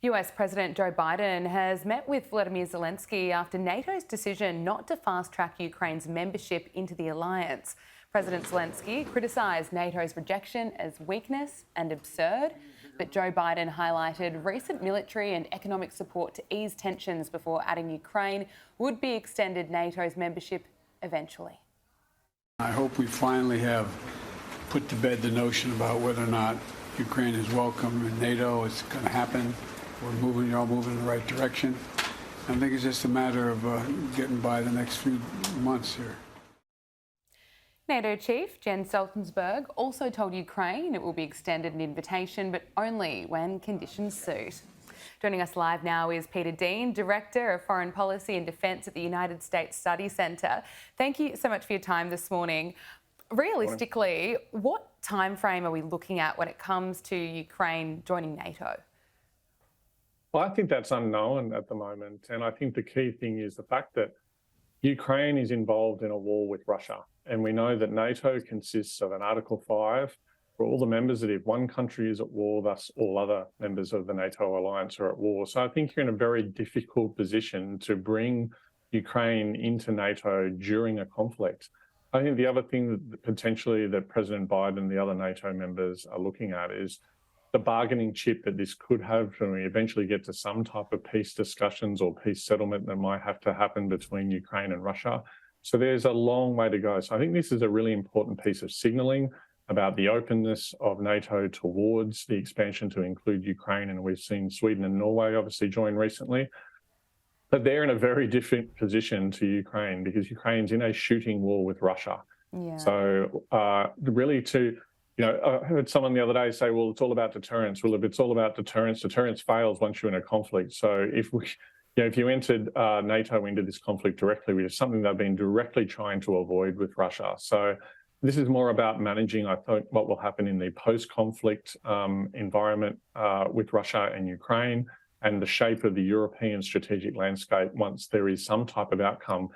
US President Joe Biden has met with Vladimir Zelensky after NATO's decision not to fast-track Ukraine's membership into the alliance. President Zelensky criticised NATO's rejection as weakness and absurd, but Joe Biden highlighted recent military and economic support to ease tensions before adding Ukraine would be extended NATO's membership eventually. I hope we finally have put to bed the notion about whether or not Ukraine is welcome in NATO. It's going to happen. You're all moving in the right direction. I think it's just a matter of getting by the next few months here. NATO chief Jens Stoltenberg also told Ukraine it will be extended an invitation, but only when conditions suit. Joining us live now is Peter Dean, Director of Foreign Policy and Defence at the United States Study Centre. Thank you so much for your time this morning. Realistically, what time frame are we looking at when it comes to Ukraine joining NATO? Well, I think that's unknown at the moment. And I think the key thing is the fact that Ukraine is involved in a war with Russia. And we know that NATO consists of an Article 5 for all the members that if one country is at war, thus all other members of the NATO alliance are at war. So I think you're in a very difficult position to bring Ukraine into NATO during a conflict. I think the other thing that potentially that President Biden and the other NATO members are looking at is the bargaining chip that this could have when we eventually get to some type of peace discussions or peace settlement that might have to happen between Ukraine and Russia. So there's a long way to go. So I think this is a really important piece of signalling about the openness of NATO towards the expansion to include Ukraine. And we've seen Sweden and Norway obviously join recently. But they're in a very different position to Ukraine because Ukraine's in a shooting war with Russia. Yeah. So really I heard someone the other day say, well, it's all about deterrence. Well, if it's all about deterrence, deterrence fails once you're in a conflict. So if you entered NATO into this conflict directly, which is something they've been directly trying to avoid with Russia. So this is more about managing, I think, what will happen in the post-conflict environment with Russia and Ukraine and the shape of the European strategic landscape once there is some type of outcome.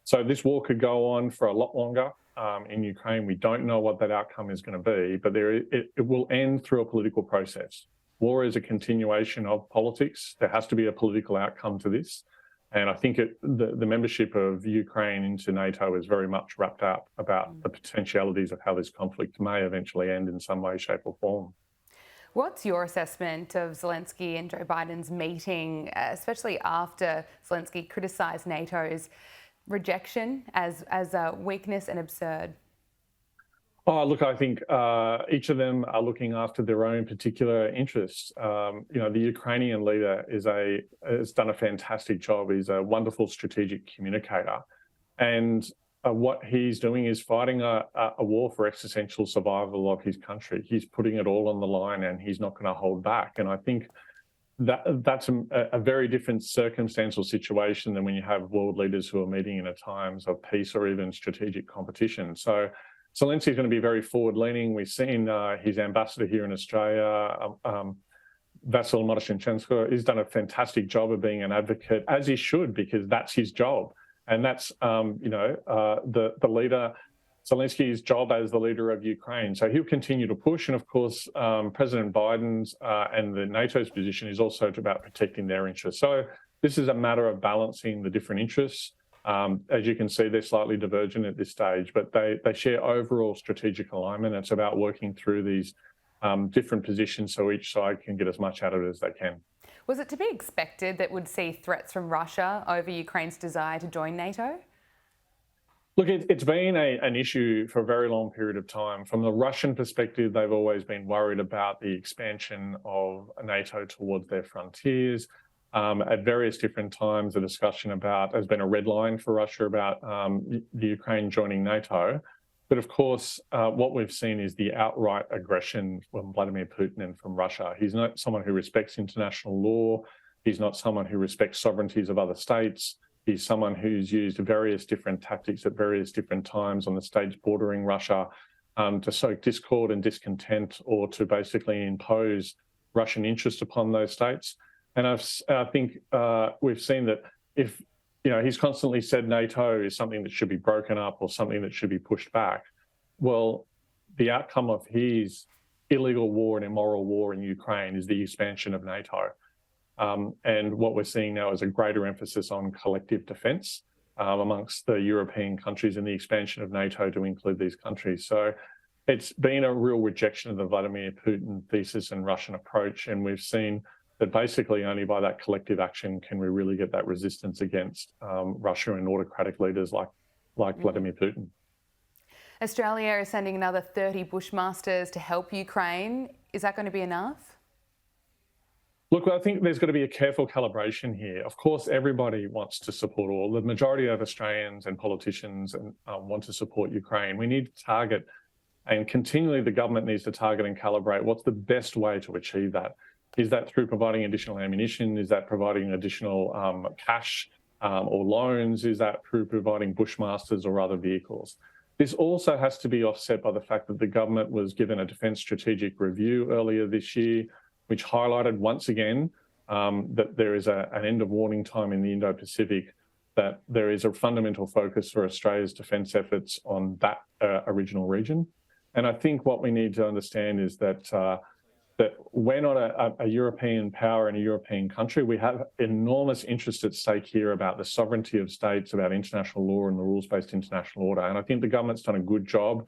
So this war could go on for a lot longer. In Ukraine, we don't know what that outcome is going to be, but it will end through a political process. War is a continuation of politics. There has to be a political outcome to this. And I think the membership of Ukraine into NATO is very much wrapped up about the potentialities of how this conflict may eventually end in some way, shape or form. What's your assessment of Zelensky and Joe Biden's meeting, especially after Zelensky criticised NATO's rejection as a weakness and absurd? Oh, look, I think each of them are looking after their own particular interests. The Ukrainian leader has done a fantastic job. He's a wonderful strategic communicator. And what he's doing is fighting a war for existential survival of his country. He's putting it all on the line and he's not going to hold back. And I think that's a very different circumstantial situation than when you have world leaders who are meeting in times of peace or even strategic competition. So Zelensky is going to be very forward-leaning. We've seen his ambassador here in Australia, Vasyl Monoshenchenko, has done a fantastic job of being an advocate, as he should, because that's his job. And that's, the leader, Zelensky's job as the leader of Ukraine. So he'll continue to push. And of course, President Biden's and the NATO's position is also about protecting their interests. So this is a matter of balancing the different interests. As you can see, they're slightly divergent at this stage, but they share overall strategic alignment. It's about working through these different positions so each side can get as much out of it as they can. Was it to be expected that we'd see threats from Russia over Ukraine's desire to join NATO? Look, it's been an issue for a very long period of time. From the Russian perspective, they've always been worried about the expansion of NATO towards their frontiers. At various different times, the discussion has been a red line for Russia about the Ukraine joining NATO. But of course, what we've seen is the outright aggression from Vladimir Putin and from Russia. He's not someone who respects international law. He's not someone who respects sovereignties of other states. He's someone who's used various different tactics at various different times on the states bordering Russia to sow discord and discontent or to basically impose Russian interest upon those states. And I think we've seen that if he's constantly said NATO is something that should be broken up or something that should be pushed back. Well, the outcome of his illegal war and immoral war in Ukraine is the expansion of NATO. And what we're seeing now is a greater emphasis on collective defence amongst the European countries and the expansion of NATO to include these countries. So it's been a real rejection of the Vladimir Putin thesis and Russian approach. And we've seen that basically only by that collective action can we really get that resistance against Russia and autocratic leaders like Vladimir Putin. Australia is sending another 30 Bushmasters to help Ukraine. Is that going to be enough? Look, I think there's got to be a careful calibration here. Of course, everybody wants to support all. The majority of Australians and politicians want to support Ukraine. We need to target, and continually the government needs to target and calibrate what's the best way to achieve that. Is that through providing additional ammunition? Is that providing additional cash or loans? Is that through providing Bushmasters or other vehicles? This also has to be offset by the fact that the government was given a defence strategic review earlier this year, which highlighted once again that there is an end of warning time in the Indo-Pacific, that there is a fundamental focus for Australia's defence efforts on that original region. And I think what we need to understand is that that we're not a European power and a European country. We have enormous interest at stake here about the sovereignty of states, about international law and the rules-based international order. And I think the government's done a good job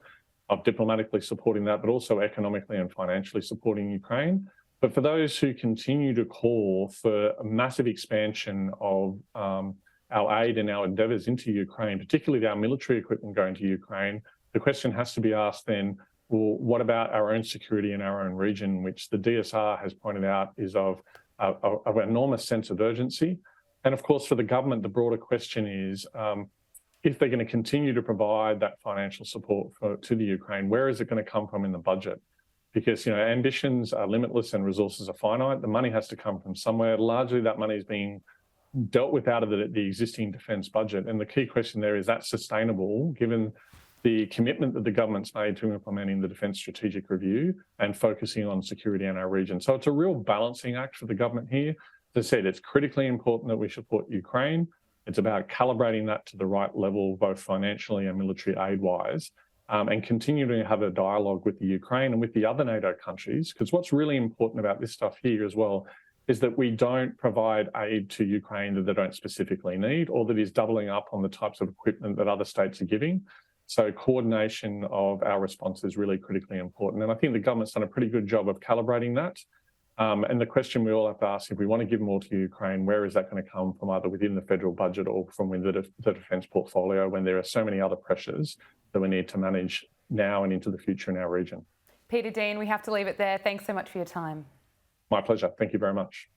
of diplomatically supporting that, but also economically and financially supporting Ukraine. But for those who continue to call for a massive expansion of our aid and our endeavours into Ukraine, particularly our military equipment going to Ukraine, the question has to be asked then, well, what about our own security in our own region, which the DSR has pointed out is of enormous sense of urgency. And of course, for the government, the broader question is, if they're going to continue to provide that financial support to the Ukraine, where is it going to come from in the budget? Because, ambitions are limitless and resources are finite. The money has to come from somewhere. Largely, that money is being dealt with out of the existing defence budget. And the key question there is, that sustainable, given the commitment that the government's made to implementing the Defence Strategic Review and focusing on security in our region. So it's a real balancing act for the government here. As I said, it's critically important that we support Ukraine. It's about calibrating that to the right level, both financially and military aid-wise, and continuing to have a dialogue with the Ukraine and with the other NATO countries. Because what's really important about this stuff here as well is that we don't provide aid to Ukraine that they don't specifically need, or that is doubling up on the types of equipment that other states are giving. So coordination of our response is really critically important. And I think the government's done a pretty good job of calibrating that. And the question we all have to ask, if we want to give more to Ukraine, where is that going to come from, either within the federal budget or from within the defence portfolio, when there are so many other pressures that we need to manage now and into the future in our region? Peter Dean, we have to leave it there. Thanks so much for your time. My pleasure. Thank you very much.